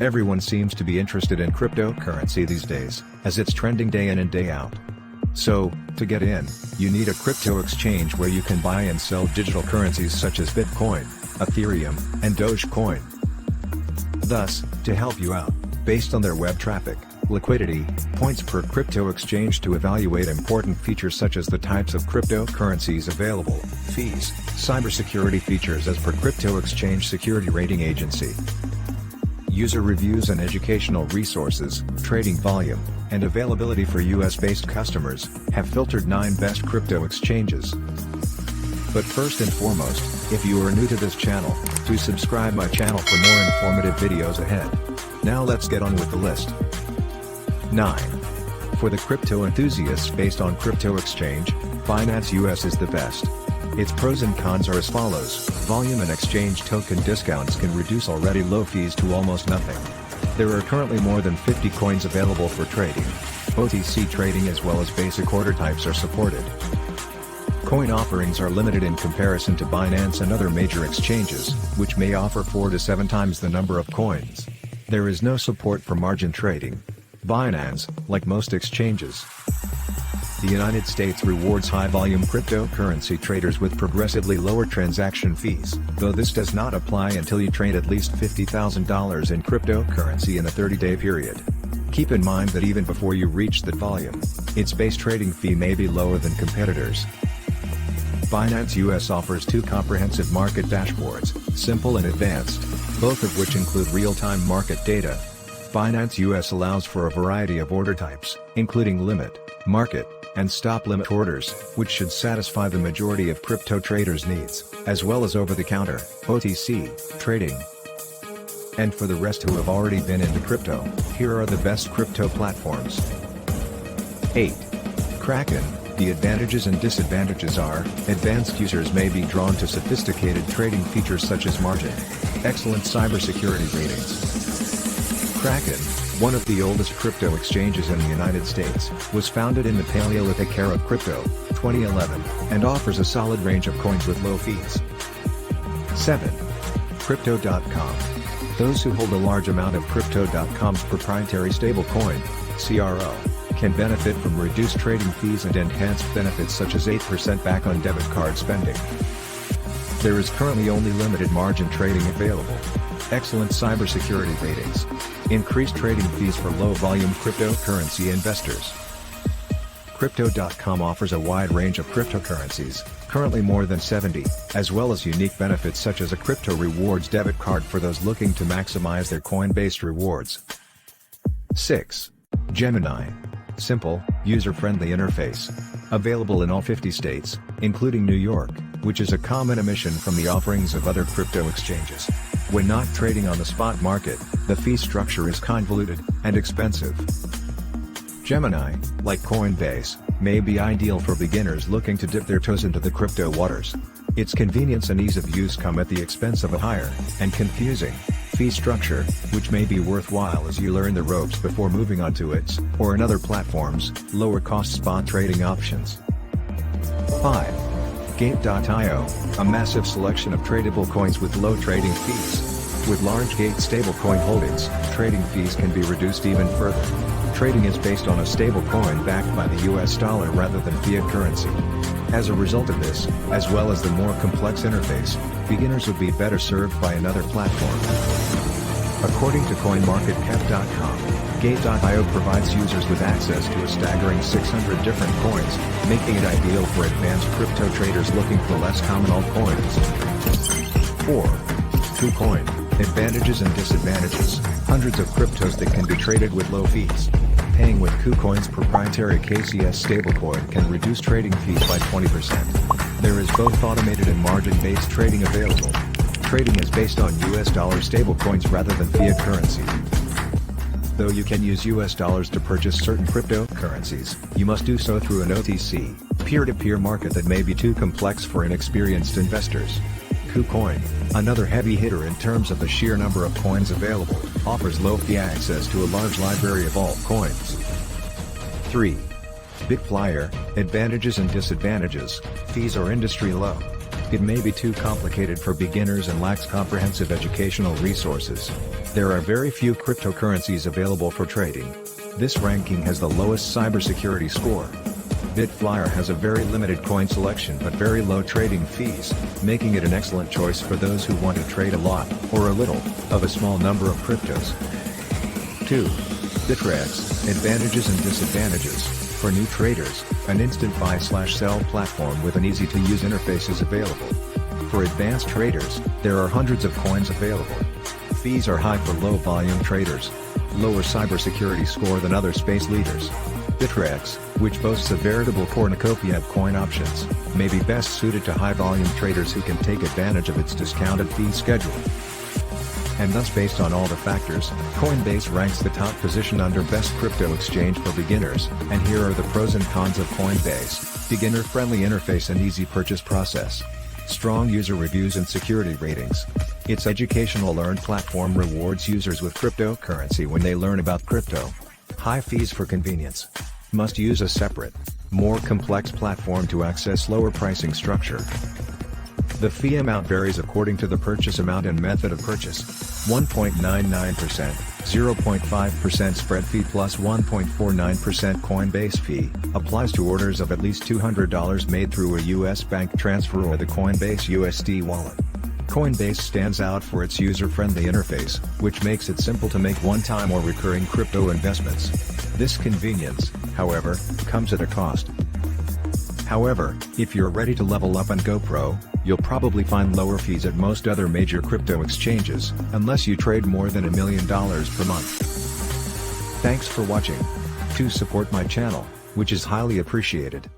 Everyone seems to be interested in cryptocurrency these days, as it's trending day in and day out. So, to get in, you need a crypto exchange where you can buy and sell digital currencies such as Bitcoin, Ethereum, and Dogecoin. Thus, to help you out, based on their web traffic, liquidity, points per crypto exchange to evaluate important features such as the types of cryptocurrencies available, fees, cybersecurity features as per Crypto Exchange Security Rating Agency, user reviews and educational resources, trading volume, and availability for US-based customers, have filtered 9 best crypto exchanges. But first and foremost, if you are new to this channel, do subscribe my channel for more informative videos ahead. Now let's get on with the list. 9. For the crypto enthusiasts based on crypto exchange, Binance US is the best. Its pros and cons are as follows: volume and exchange token discounts can reduce already low fees to almost nothing. There are currently more than 50 coins available for trading. OTC trading as well as basic order types are supported. Coin offerings are limited in comparison to Binance and other major exchanges, which may offer 4 to 7 times the number of coins. There is no support for margin trading. Binance, like most exchanges, the United States rewards high-volume cryptocurrency traders with progressively lower transaction fees, though this does not apply until you trade at least $50,000 in cryptocurrency in a 30-day period. Keep in mind that even before you reach that volume, its base trading fee may be lower than competitors. Binance US offers 2 comprehensive market dashboards, simple and advanced, both of which include real-time market data. Binance US allows for a variety of order types, including limit, market, and stop limit orders, which should satisfy the majority of crypto traders' needs, as well as over-the-counter, OTC, trading. And for the rest who have already been into crypto, here are the best crypto platforms. 8. Kraken. The advantages and disadvantages are: advanced users may be drawn to sophisticated trading features such as margin. Excellent cybersecurity ratings. Kraken, one of the oldest crypto exchanges in the United States, was founded in the Paleolithic era of crypto, 2011, and offers a solid range of coins with low fees. 7. Crypto.com. Those who hold a large amount of Crypto.com's proprietary stablecoin, CRO, can benefit from reduced trading fees and enhanced benefits such as 8% back on debit card spending. There is currently only limited margin trading available. Excellent cybersecurity ratings. Increased trading fees for low-volume cryptocurrency investors. Crypto.com offers a wide range of cryptocurrencies, currently more than 70, as well as unique benefits such as a crypto rewards debit card for those looking to maximize their coin-based rewards. 6. Gemini. Simple, user-friendly interface. Available in all 50 states, including New York, which is a common omission from the offerings of other crypto exchanges. When not trading on the spot market, the fee structure is convoluted and expensive. Gemini, like Coinbase, may be ideal for beginners looking to dip their toes into the crypto waters. Its convenience and ease of use come at the expense of a higher, and confusing, fee structure, which may be worthwhile as you learn the ropes before moving on to its, or another platform's, lower-cost spot trading options. 5. Gate.io, a massive selection of tradable coins with low trading fees. With large Gate stablecoin holdings, trading fees can be reduced even further. Trading is based on a stablecoin backed by the US dollar rather than fiat currency. As a result of this, as well as the more complex interface, beginners would be better served by another platform. According to CoinMarketCap.com, Gate.io provides users with access to a staggering 600 different coins, making it ideal for advanced crypto traders looking for less common altcoins. 4. KuCoin. Advantages and disadvantages. Hundreds of cryptos that can be traded with low fees. Paying with KuCoin's proprietary KCS stablecoin can reduce trading fees by 20%. There is both automated and margin-based trading available. Trading is based on US dollar stablecoins rather than fiat currency. Though you can use US dollars to purchase certain cryptocurrencies, you must do so through an OTC, peer-to-peer market that may be too complex for inexperienced investors. KuCoin, another heavy hitter in terms of the sheer number of coins available, offers low-fee access to a large library of altcoins. 3. Bitflyer. Advantages and disadvantages. Fees are industry low. It may be too complicated for beginners and lacks comprehensive educational resources. There are very few cryptocurrencies available for trading. This ranking has the lowest cybersecurity score. Bitflyer has a very limited coin selection but very low trading fees, making it an excellent choice for those who want to trade a lot, or a little, of a small number of cryptos. 2. Bittrex, advantages and disadvantages. For new traders, an instant buy/sell platform with an easy-to-use interface is available. For advanced traders, there are hundreds of coins available. Fees are high for low-volume traders. Lower cybersecurity score than other space leaders. Bittrex, which boasts a veritable cornucopia of coin options, may be best suited to high-volume traders who can take advantage of its discounted fee schedule. And thus, based on all the factors, Coinbase ranks the top position under best crypto exchange for beginners, and here are the pros and cons of Coinbase: beginner-friendly interface and easy purchase process. Strong user reviews and security ratings. Its educational learn platform rewards users with cryptocurrency when they learn about crypto. High fees for convenience. Must use a separate, more complex platform to access lower pricing structure. The fee amount varies according to the purchase amount and method of purchase. 1.99%, 0.5% spread fee plus 1.49% Coinbase fee, applies to orders of at least $200 made through a US bank transfer or the Coinbase USD wallet. Coinbase stands out for its user-friendly interface, which makes it simple to make one-time or recurring crypto investments. This convenience, however, comes at a cost. However, if you're ready to level up and go pro, you'll probably find lower fees at most other major crypto exchanges, unless you trade more than $1 million per month. Thanks for watching. To support my channel, which is highly appreciated,